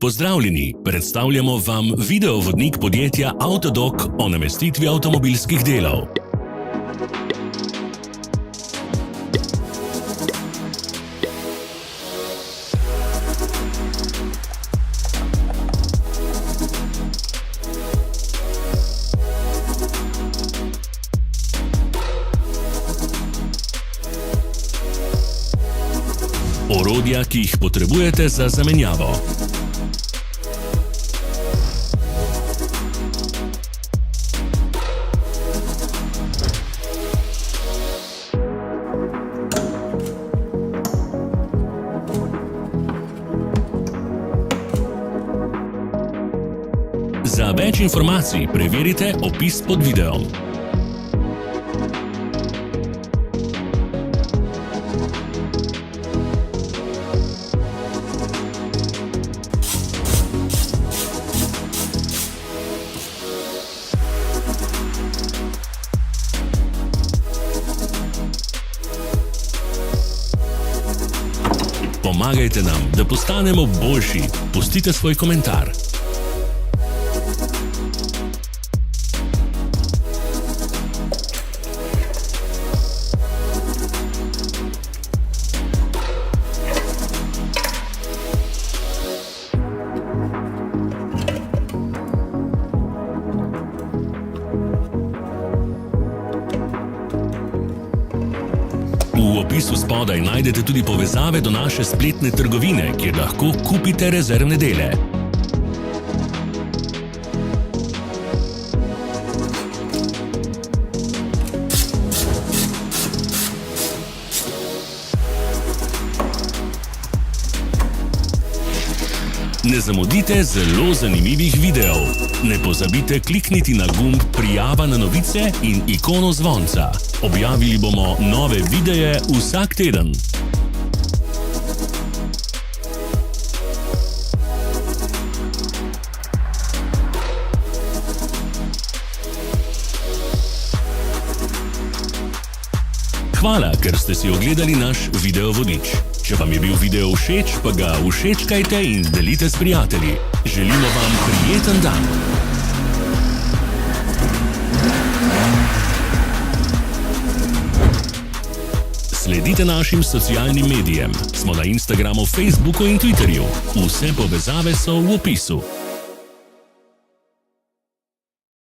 Pozdravljeni, predstavljamo vam videovodnik podjetja Avtodok o namestitvi avtomobilskih delov. Orodja, ki jih potrebujete za zamenjavo. Za več informacij preverite opis pod videom. Pomagajte nam, da postanemo boljši. Pustite svoj komentar. V opisu spodaj najdete tudi povezave do naše spletne trgovine, kjer lahko kupite rezervne dele. Ne zamudite zelo zanimivih videov. Ne pozabite klikniti na gumb Prijava na novice in ikono zvonca. Objavili bomo nove videe vsak teden. Hvala, ker ste si ogledali naš videovodič. Če vam je bil video všeč, pa ga všečkajte in delite s prijatelji. Želimo vam prijeten dan! Sledite našim socialnim medijem. Smo na Instagramu, Facebooku in Twitterju. Vse povezave so v opisu.